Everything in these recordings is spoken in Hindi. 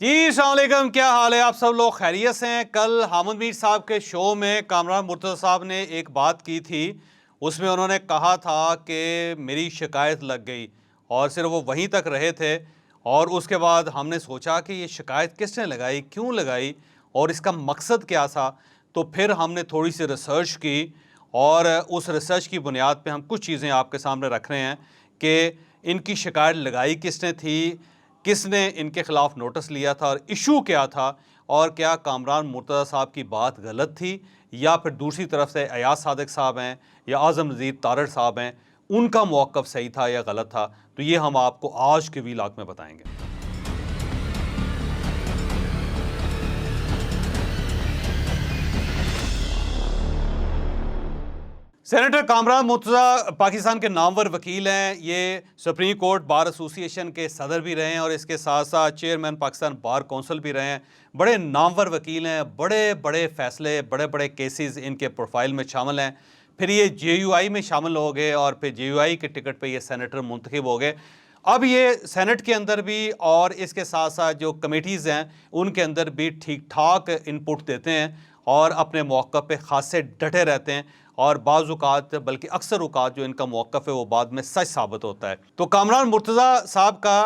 जी अस्सलाम वालेकुम, क्या हाल है? आप सब लोग खैरियत से हैं? कल हामिद मीर साहब के शो में कामरान मुर्तज़ा साहब ने एक बात की थी। उसमें उन्होंने कहा था कि मेरी शिकायत लग गई और सिर्फ वो वहीं तक रहे थे। और उसके बाद हमने सोचा कि ये शिकायत किसने लगाई, क्यों लगाई और इसका मकसद क्या था। तो फिर हमने थोड़ी सी रिसर्च की और उस रिसर्च की बुनियाद पे हम कुछ चीज़ें आपके सामने रख रहे हैं कि इनकी शिकायत लगाई किसने थी, किसने इनके खिलाफ नोटिस लिया था और इशू क्या था, और क्या कामरान मुर्तज़ा साहब की बात गलत थी या फिर दूसरी तरफ से अयाज सादिक साहब हैं या आज़म नज़ीर तारड़ साहब हैं, उनका मौक़िफ़ सही था या गलत था। तो ये हम आपको आज के व्लॉग में बताएंगे। सेनेटर कामरान मुर्तज़ा पाकिस्तान के नामवर वकील हैं। ये सुप्रीम कोर्ट बार एसोसिएशन के सदर भी रहे हैं और इसके साथ साथ चेयरमैन पाकिस्तान बार कौंसिल भी रहे हैं। बड़े नामवर वकील हैं, बड़े बड़े फैसले, बड़े बड़े केसेस इनके प्रोफाइल में शामिल हैं। फिर ये JUI में शामिल हो गए और फिर JUI के टिकट पे ये सेनेटर मुंतखब हो गए। अब ये सेनेट के अंदर भी और इसके साथ साथ जो कमेटीज़ हैं उनके अंदर भी ठीक ठाक इनपुट देते हैं और अपने मौक़िफ़ पे ख़ासे डटे रहते हैं। और बाज़ औक़ात बल्कि अक्सर औक़ात जो इनका मौक़िफ़ है वो बाद में सच साबित होता है। तो कामरान मुर्तज़ा साहब का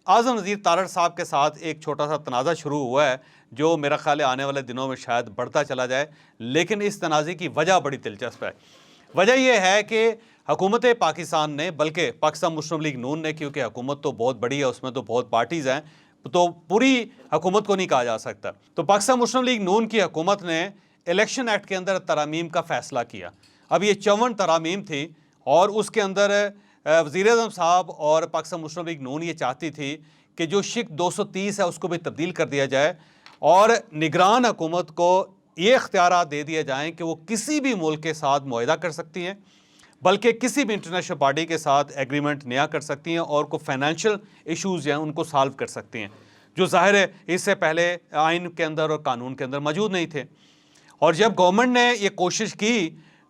आज़म नज़ीर तारड़ साहब के साथ एक छोटा सा तनाज़ा शुरू हुआ है जो मेरा ख़्याल है आने वाले दिनों में शायद बढ़ता चला जाए। लेकिन इस तनाज़े की वजह बड़ी दिलचस्प है। वजह यह है कि हुकूमत पाकिस्तान ने, बल्कि पाकिस्तान मुस्लिम लीग नून ने, क्योंकि हुकूमत तो बहुत बड़ी है, उसमें तो बहुत पार्टीज़ हैं, तो पूरी हुकूमत को नहीं कहा जा सकता। तो पाकिस्तान मुस्लिम लीग नून की हुकूमत ने इलेक्शन एक्ट के अंदर तरामीम का फ़ैसला किया। अब ये 54 तरामीम थी और उसके अंदर वज़ीर-ए-आज़म साहब और पाकिस्तान मुस्लिम लीग नून ये चाहती थी कि जो शिक 230 है उसको भी तब्दील कर दिया जाए और निगरान हुकूमत को ये इख्तियारात दे दिए जाएँ कि वो किसी भी मुल्क के साथ मुआहदा कर सकती हैं, बल्कि किसी भी इंटरनेशनल बॉडी के साथ एग्रीमेंट नया कर सकती हैं और को फाइनेंशियल इशूज़ हैं उनको सॉल्व कर सकती हैं, जो ज़ाहिर है इससे पहले आइन के अंदर और कानून के अंदर मौजूद नहीं थे। और जब गवर्नमेंट ने ये कोशिश की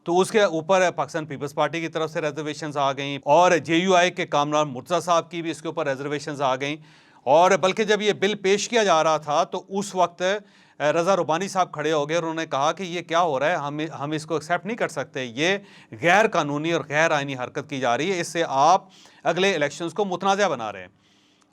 तो उसके ऊपर पाकिस्तान पीपल्स पार्टी की तरफ से रिजर्वेशंस आ गई और JUI के कामरान मुर्तज़ा साहब की भी इसके ऊपर रिजर्वेशंस आ गई। और बल्कि जब ये बिल पेश किया जा रहा था तो उस वक्त रज़ा रुबानी साहब खड़े हो गए और उन्होंने कहा कि ये क्या हो रहा है, हम इसको एक्सेप्ट नहीं कर सकते, ये गैर कानूनी और गैर आइनी हरकत की जा रही है, इससे आप अगले इलेक्शंस को मुतनाज़ा बना रहे हैं।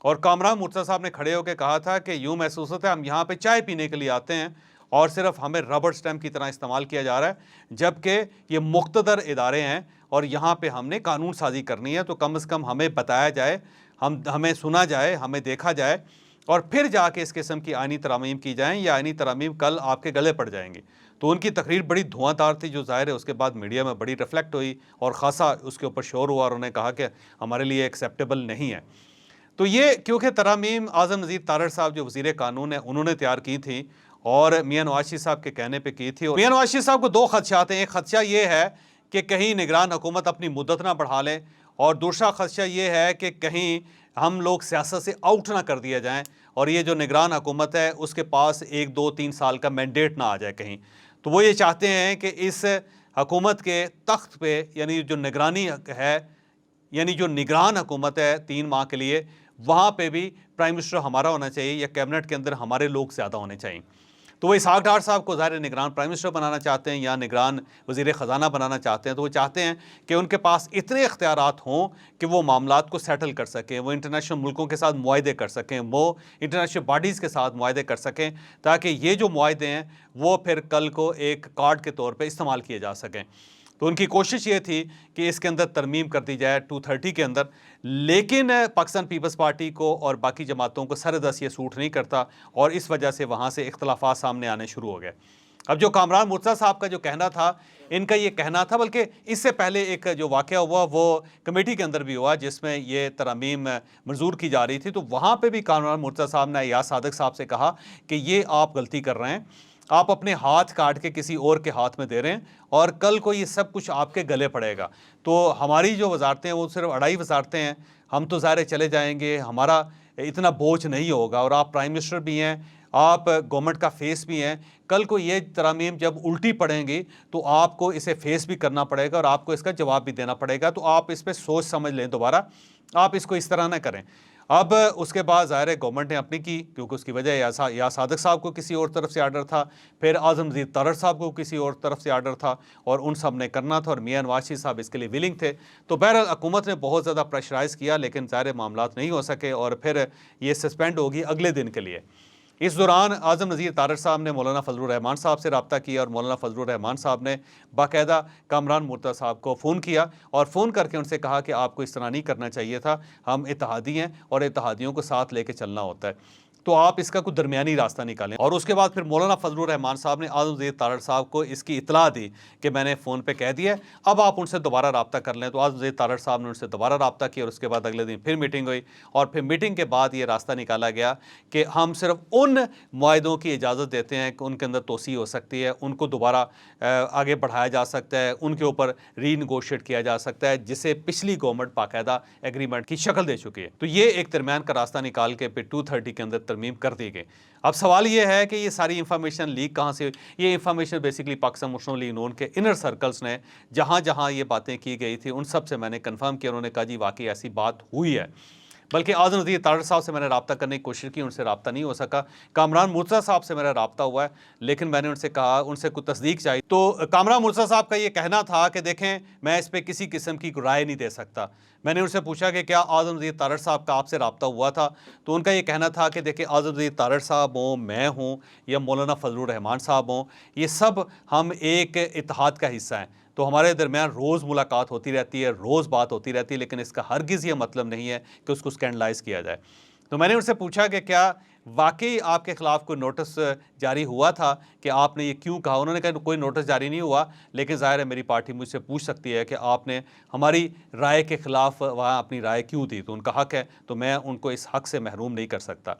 और कामरान मुर्तज़ा साहब ने खड़े होकर कहा था कि यूँ महसूस होता है हम यहाँ पे चाय पीने के लिए आते हैं और सिर्फ हमें रबड़ स्टैम्प की तरह इस्तेमाल किया जा रहा है, जबकि ये मुक़्तदर इदारे हैं और यहाँ पे हमने कानून साजी करनी है। तो कम से कम हमें बताया जाए, हमें सुना जाए, हमें देखा जाए और फिर जाके इस किस्म की आइनी तरामीम की जाएँ या आइनी तरामीम कल आपके गले पड़ जाएंगी। तो उनकी तकरीर बड़ी धुआंधार थी, जो ज़ाहिर है उसके बाद मीडिया में बड़ी रिफ्लेक्ट हुई और ख़ासा उसके ऊपर शोर हुआ और उन्होंने कहा कि हमारे लिए एक्सेप्टेबल नहीं है। तो ये क्योंकि तरामीम आज़म नज़ीर तारड़ साहब जो वज़ीर कानून है उन्होंने तैयार की थी और मियां नवाज शरीफ साहब के कहने पे की थी। और मियां नवाज शरीफ साहब को दो खदशात हैं। एक खदशा ये है कि कहीं निगरान हुकूमत अपनी मुद्दत ना बढ़ा लें और दूसरा खदशा ये है कि कहीं हम लोग सियासत से आउट ना कर दिया जाएँ और ये जो निगरान हुकूमत है उसके पास 1, 2, 3 साल का मैंडेट ना आ जाए कहीं। तो वो ये चाहते हैं कि इस हुकूमत के तख्त पे यानी जो निगरानी है, यानी जो निगरान हुकूमत है 3 माह के लिए, वहाँ पे भी प्राइम मिनिस्टर हमारा होना चाहिए या कैबिनेट के अंदर हमारे लोग ज़्यादा होने चाहिए। तो वो इसहाक डार साहब को ज़ाहिर निगरान प्राइम मिनिस्टर बनाना चाहते हैं या निगरान वज़ीर ख़जाना बनाना चाहते हैं। तो वो चाहते हैं कि उनके पास इतने इख्तियारात हों कि वो मामलात को सेटल कर सकें, वो इंटरनेशनल मुल्कों के साथ मुआहदे कर सकें, वो इंटरनेशनल बॉडीज़ के साथ मुआहदे कर सकें, ताकि ये जो मुआहदे हैं वो फिर कल को एक कार्ड के तौर पर इस्तेमाल किए जा सकें। तो उनकी कोशिश ये थी कि इसके अंदर तरमीम कर दी जाए 230 के अंदर, लेकिन पाकिस्तान पीपल्स पार्टी को और बाकी जमातों को सरदस ये सूट नहीं करता और इस वजह से वहाँ से इख्तलाफात सामने आने शुरू हो गए। अब जो कामरान मुर्तज़ा साहब का जो कहना था, इनका ये कहना था, बल्कि इससे पहले एक जो वाक़या हुआ वो कमेटी के अंदर भी हुआ जिसमें ये तरामीम मंजूर की जा रही थी। तो वहाँ पर भी कामरान मुर्तज़ा साहब ने अयाज सादिक साहब से कहा कि ये आप गलती कर रहे हैं, आप अपने हाथ काट के किसी और के हाथ में दे रहे हैं और कल को ये सब कुछ आपके गले पड़ेगा। तो हमारी जो वजारतें हैं वो सिर्फ 2.5 वजारतें हैं, हम तो ज़ाहिर चले जाएंगे, हमारा इतना बोझ नहीं होगा और आप प्राइम मिनिस्टर भी हैं, आप गवर्नमेंट का फेस भी हैं। कल को ये तरामीम जब उल्टी पड़ेंगी तो आपको इसे फेस भी करना पड़ेगा और आपको इसका जवाब भी देना पड़ेगा। तो आप इस पर सोच समझ लें दोबारा, आप इसको इस तरह ना करें। अब उसके बाद ज़ाहिर है गवर्नमेंट ने अपनी की, क्योंकि उसकी वजह या सादिक साहब को किसी और तरफ से आर्डर था, फिर आज़म नज़ीर तारड़ साहब को किसी और तरफ से आर्डर था और उन सब ने करना था और मियां नवाज शरीफ साहब इसके लिए विलिंग थे। तो बहरहाल हुकूमत ने बहुत ज़्यादा प्रेशराइज़ किया, लेकिन ज़ाहिर मामलात नहीं हो सके और फिर ये सस्पेंड होगी अगले दिन के लिए। इस दौरान आज़म नज़ीर तारड़ साहब ने मौलाना फजलुर रहमान साहब से रब्ता किया और मौलाना फजलुर रहमान साहब ने बाकायदा कामरान मुर्तज़ा साहब को फ़ोन किया और फ़ोन करके उनसे कहा कि आपको इस तरह नहीं करना चाहिए था, हम इत्तेहादी हैं और इत्तेहादियों को साथ लेके चलना होता है, तो आप इसका कोई दरमियानी रास्ता निकालें। और उसके बाद फिर मौलाना फजलुर रहमान साहब ने आज़म नज़ीर तारड़ साहब को इसकी इतला दी कि मैंने फ़ोन पे कह दिया है, अब आप उनसे दोबारा रब्ता कर लें। तो आज़म नज़ीर तारड़ साहब ने उनसे दोबारा रब्ता किया और उसके बाद अगले दिन फिर मीटिंग हुई और फिर मीटिंग के बाद ये रास्ता निकाला गया कि हम सिर्फ उन मुआहदों की इजाज़त देते हैं कि उनके अंदर तोसी हो सकती है, उनको दोबारा आगे बढ़ाया जा सकता है, उनके ऊपर रीनेगोशिएट किया जा सकता है, जिसे पिछली गवर्नमेंट बाकायदा एग्रीमेंट की शक्ल दे चुकी है। तो ये एक दरमियान का रास्ता निकाल के फिर 230 के अंदर तरमीम कर दी गई। अब सवाल ये है कि ये सारी इंफॉर्मेशन लीक कहाँ से हुई? ये इंफॉर्मेशन बेसिकली पाकिस्तान मुस्लिम लीग नून के इनर सर्कल्स ने जहाँ जहाँ ये बातें की गई थी उन सब से मैंने कंफर्म किया। उन्होंने कहा जी वाकई ऐसी बात हुई है। बल्कि आज़म नज़ीर तारड़ साहब से मैंने रब्ता करने की कोशिश की, उनसे रब्ता नहीं हो सका। कामरान मुर्तज़ा साहब से मेरा रब्ता हुआ है, लेकिन मैंने उनसे कहा उनसे कुछ तस्दीक चाहिए। तो कामरान मुर्तज़ा साहब का ये कहना था कि देखें मैं इस पर किसी किस्म की राय नहीं दे सकता। मैंने उनसे पूछा कि क्या आज़म नज़ीर तारड़ साहब का आपसे रब्ता हुआ था? तो उनका ये कहना था कि देखिए आज़म नज़ीर तारड़ साहब हों, मैं हूँ या मौलाना फजलुर रहमान साहब हों, ये सब हम एक इत्तेहाद का हिस्सा हैं। तो हमारे दरमियान रोज़ मुलाकात होती रहती है, रोज़ बात होती रहती है, लेकिन इसका हरगिज़ ये मतलब नहीं है कि उसको स्कैंडलाइज़ किया जाए। तो मैंने उनसे पूछा कि क्या वाक़ई आपके ख़िलाफ़ कोई नोटिस जारी हुआ था कि आपने ये क्यों कहा? उन्होंने कहा कोई नोटिस जारी नहीं हुआ, लेकिन ज़ाहिर है मेरी पार्टी मुझसे पूछ सकती है कि आपने हमारी राय के ख़िलाफ़ वहाँ अपनी राय क्यों दी? तो उनका हक़ है, तो मैं उनको इस हक़ से महरूम नहीं कर सकता।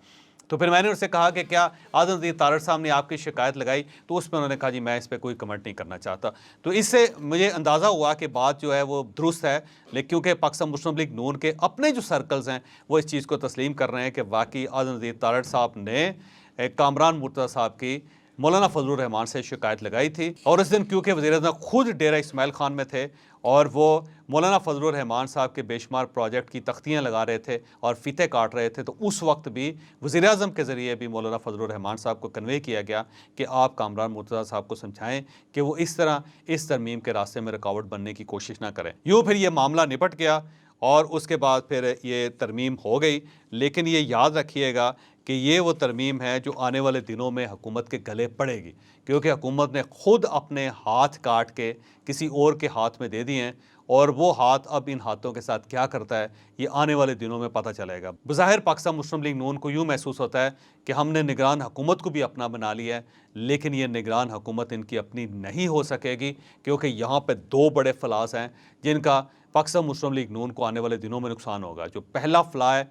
तो फिर मैंने उनसे कहा कि क्या आज़म नज़ीर तारड़ साहब ने आपकी शिकायत लगाई? तो उस पर उन्होंने कहा जी मैं इस पर कोई कमेंट नहीं करना चाहता। तो इससे मुझे अंदाज़ा हुआ कि बात जो है वो दुरुस्त है, लेकिन क्योंकि पाकिस्तान मुस्लिम लीग नून के अपने जो सर्कल्स हैं वो इस चीज़ को तस्लीम कर रहे हैं कि वाकई आज़म नज़ीर तारड़ साहब ने कामरान मुर्तज़ा साहब की मौलाना फजलुर रहमान से शिकायत लगाई थी। और इस दिन क्योंकि वज़ीर-ए-आज़म खुद डेरा इस्माइल खान में थे और वो मौलाना फजलुर रहमान साहब के बेशुमार प्रोजेक्ट की तख्तियाँ लगा रहे थे और फीते काट रहे थे, तो उस वक्त भी वज़ीर-ए-आज़म के ज़रिए भी मौलाना फजलुर रहमान साहब को कन्वे किया गया कि आप कामरान मुर्तज़ा साहब को समझाएं कि वो इस तरह इस तरमीम के रास्ते में रुकावट बनने की कोशिश ना करें। यूँ फिर ये मामला निपट गया और उसके बाद फिर ये तरमीम हो गई। लेकिन ये याद रखिएगा कि ये वो तरमीम है जो आने वाले दिनों में हुकूमत के गले पड़ेगी, क्योंकि हुकूमत ने खुद अपने हाथ काट के किसी और के हाथ में दे दिए हैं और वो हाथ अब इन हाथों के साथ क्या करता है ये आने वाले दिनों में पता चलेगा। बज़ाहिर पाकिस्तान मुस्लिम लीग नून को यूँ महसूस होता है कि हमने निगरान हुकूमत को भी अपना बना लिया है, लेकिन ये निगरान हुकूमत इनकी अपनी नहीं हो सकेगी, क्योंकि यहाँ पर दो बड़े फलास हैं जिनका पाकिस्तान मुस्लिम लीग नून को आने वाले दिनों में नुकसान होगा। जो पहला फला है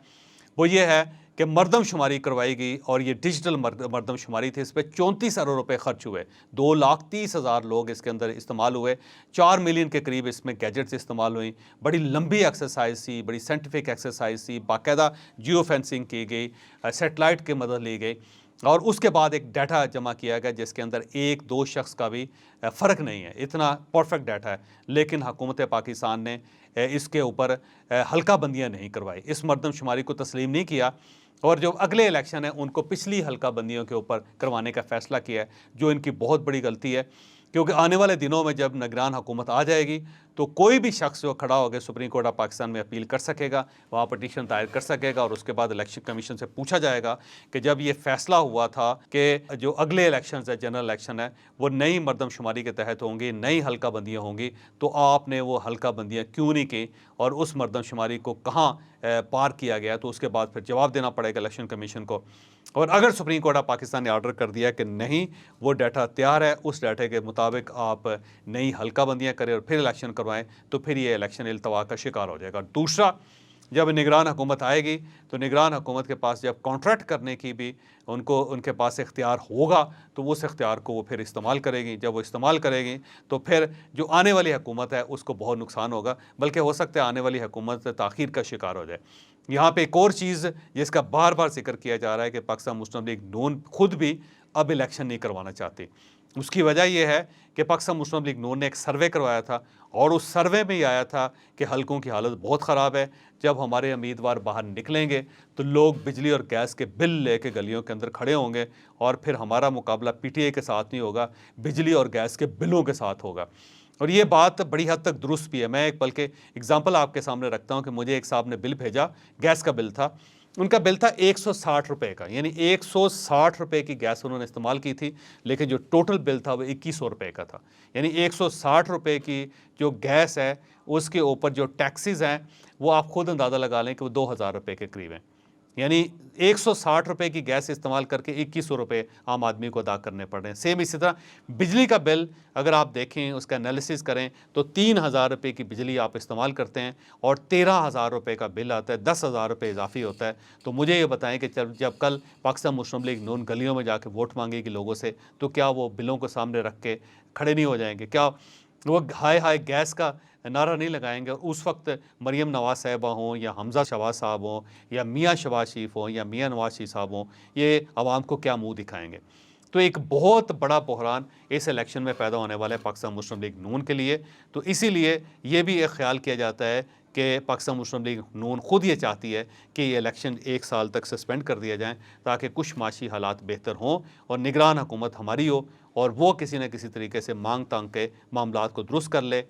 वो ये है कि मरदमशुमारी करवाई गई और ये डिजिटल मरदमशुमारी थी। इस पर 34 अरब रुपए खर्च हुए, 2,30,000 लोग इसके अंदर इस्तेमाल हुए, 4 मिलियन के करीब इसमें गैजेट्स इस्तेमाल हुई। बड़ी लंबी एक्सरसाइज थी, बड़ी साइंटिफिक एक्सरसाइज थी, बाकायदा जियो फेंसिंग की गई, सेटेलाइट की मदद ली गई और उसके बाद एक डाटा जमा किया गया जिसके अंदर एक दो शख्स का भी फ़र्क नहीं है, इतना परफेक्ट डाटा है। लेकिन हुकूमत पाकिस्तान ने इसके ऊपर हल्का बंदियाँ नहीं करवाई, इस मरदमशुमारी को तस्लीम नहीं किया और जो अगले इलेक्शन है उनको पिछली हल्का बंदियों के ऊपर करवाने का फ़ैसला किया है, जो इनकी बहुत बड़ी गलती है। क्योंकि आने वाले दिनों में जब निगरान हुकूमत आ जाएगी तो कोई भी शख्स जो खड़ा होकर सुप्रीम कोर्ट ऑफ पाकिस्तान में अपील कर सकेगा, वहाँ पटिशन दायर कर सकेगा और उसके बाद इलेक्शन कमीशन से पूछा जाएगा कि जब ये फैसला हुआ था कि जो अगले इलेक्शन है, जनरल इलेक्शन है, वो नई मरदमशुमारी के तहत होंगी, नई हल्का बंदियाँ होंगी, तो आपने वो हल्का बंदियाँ क्यों नहीं की और उस मरदमशुमारी को कहाँ पार किया गया, तो उसके बाद फिर जवाब देना पड़ेगा इलेक्शन कमीशन को। और अगर सुप्रीम कोर्ट ऑफ पाकिस्तान ने ऑर्डर कर दिया कि नहीं वो डाटा तैयार है, उस डाटे के मुताबिक आप नई हल्का बंदियाँ करें और फिर इलेक्शन करवाएं, तो फिर ये इलेक्शन इल्तवा का शिकार हो जाएगा। दूसरा, जब निगरान हुकूमत आएगी तो निगरान हुकूमत के पास जब कॉन्ट्रैक्ट करने की भी उनके पास इख्तियार होगा तो उस इख्तियार को वो फिर इस्तेमाल करेगी। जब वो इस्तेमाल करेगी तो फिर जो आने वाली हुकूमत है उसको बहुत नुकसान होगा, बल्कि हो सकता है आने वाली हुकूमत ताख़ीर का शिकार हो जाए। यहाँ पे एक और चीज़ जिसका बार बार जिक्र किया जा रहा है कि पाकिस्तान मुस्लिम लीग नून खुद भी अब इलेक्शन नहीं करवाना चाहती। उसकी वजह यह है कि पाकिस्तान मुस्लिम लीग नून ने एक सर्वे करवाया था और उस सर्वे में ये आया था कि हलकों की हालत बहुत ख़राब है। जब हमारे उम्मीदवार बाहर निकलेंगे तो लोग बिजली और गैस के बिल लेके गलियों के अंदर खड़े होंगे और फिर हमारा मुकाबला पीटीआई के साथ नहीं होगा, बिजली और गैस के बिलों के साथ होगा। और ये बात बड़ी हद तक दुरुस्त भी है। मैं एक बल्कि एग्जाम्पल आपके सामने रखता हूँ कि मुझे एक साहब ने बिल भेजा, गैस का बिल था, उनका बिल था 160 रुपये का, यानी 160 रुपये की गैस उन्होंने इस्तेमाल की थी, लेकिन जो टोटल बिल था वो 2100 रुपये का था। यानी 160 रुपये की जो गैस है उसके ऊपर जो टैक्सेस हैं वो आप खुद अंदाज़ा लगा लें कि वो 2000 रुपये के करीब हैं। यानी 160 रुपये की गैस इस्तेमाल करके 2100 रुपये आम आदमी को अदा करने पड़ रहे हैं। सेम इसी तरह बिजली का बिल अगर आप देखें, उसका एनालिसिस करें तो 3000 रुपये की बिजली आप इस्तेमाल करते हैं और 13,000 रुपये का बिल आता है, 10,000 रुपये इजाफी होता है। तो मुझे ये बताएं कि जब कल पाकिस्तान मुस्लिम लीग नून गलियों में जाके वोट मांगेगी लोगों से, तो क्या वो बिलों को सामने रख के खड़े नहीं हो जाएंगे? क्या वो हाय हाय गैस का नारा नहीं लगाएंगे? और उस वक्त मरियम नवाज साहिबा हों या हमज़ा शहबाज साहब हों या मियाँ शहबाज शरीफ हों या मियाँ नवाज शरीफ साहब हों, ये आवाम को क्या मुंह दिखाएंगे? तो एक बहुत बड़ा बहरान इस इलेक्शन में पैदा होने वाला है पाकिस्तान मुस्लिम लीग नून के लिए। तो इसीलिए ये भी एक ख्याल किया जाता है कि पाकिस्तान मुस्लिम लीग नून खुद ये चाहती है कि ये इलेक्शन 1 साल तक सस्पेंड कर दिया जाए, ताकि कुछ माशी हालात बेहतर हों और निगरान हुकूमत हमारी हो और वो किसी न किसी तरीके से मांग तांग के मामलात को दुरुस्त कर ले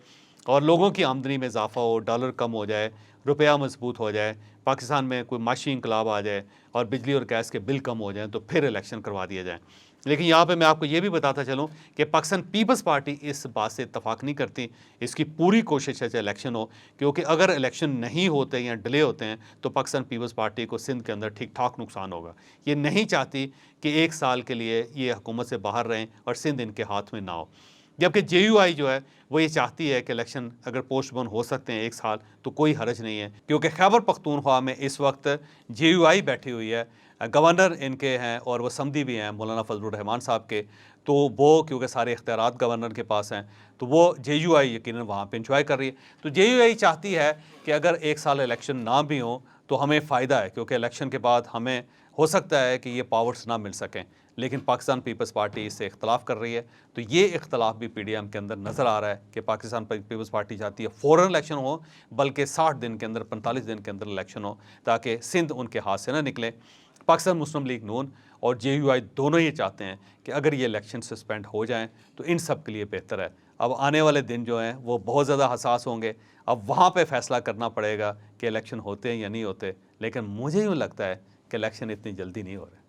और लोगों की आमदनी में इजाफा हो, डॉलर कम हो जाए, रुपया मजबूत हो जाए, पाकिस्तान में कोई माशी इंकलाब आ जाए और बिजली और गैस के बिल कम हो जाएं, तो फिर इलेक्शन करवा दिया जाए। लेकिन यहाँ पे मैं आपको ये भी बताता चलूँ कि पाकिस्तान पीपल्स पार्टी इस बात से इत्तफाक नहीं करती। इसकी पूरी कोशिश है कि इलेक्शन हो, क्योंकि अगर इलेक्शन नहीं होते या डिले होते हैं तो पाकिस्तान पीपल्स पार्टी को सिंध के अंदर ठीक ठाक नुकसान होगा। ये नहीं चाहती कि 1 साल के लिए ये हुकूमत से बाहर रहें और सिंध इनके हाथ में ना हो। जबकि JUI जो है वो ये चाहती है कि इलेक्शन अगर पोस्टपोन हो सकते हैं 1 साल तो कोई हर्ज नहीं है, क्योंकि खैबर पख्तूनख्वा में इस वक्त JUI बैठी हुई है, गवर्नर इनके हैं और वो समधी भी हैं मौलाना फजलुर रहमान साहब के। तो वो क्योंकि सारे इख्तियारात गवर्नर के पास हैं तो वो JUI यकीनन वहाँ पे इंजॉय कर रही है। तो JUI चाहती है कि अगर 1 साल इलेक्शन ना भी हो तो हमें फ़ायदा है, क्योंकि इलेक्शन के बाद हमें हो सकता है कि ये पावर्स ना मिल सकें। लेकिन पाकिस्तान पीपल्स पार्टी इससे इख्तलाफ कर रही है। तो ये इख्तलाफ भी PDM के अंदर नज़र आ रहा है कि पाकिस्तान पीपल्स पार्टी चाहती है फ़ौरन इलेक्शन हो, बल्कि 60 दिन के अंदर, 45 दिन के अंदर इलेक्शन हो, ताकि सिंध उनके हाथ से ना निकले। पाकिस्तान मुस्लिम लीग नून और JUI दोनों ये चाहते हैं कि अगर ये इलेक्शन सस्पेंड हो जाएं तो इन सब के लिए बेहतर है। अब आने वाले दिन जो हैं वो बहुत ज़्यादा हसास होंगे। अब वहाँ पे फ़ैसला करना पड़ेगा कि इलेक्शन होते हैं या नहीं होते। लेकिन मुझे यूँ लगता है कि इलेक्शन इतनी जल्दी नहीं हो रहे।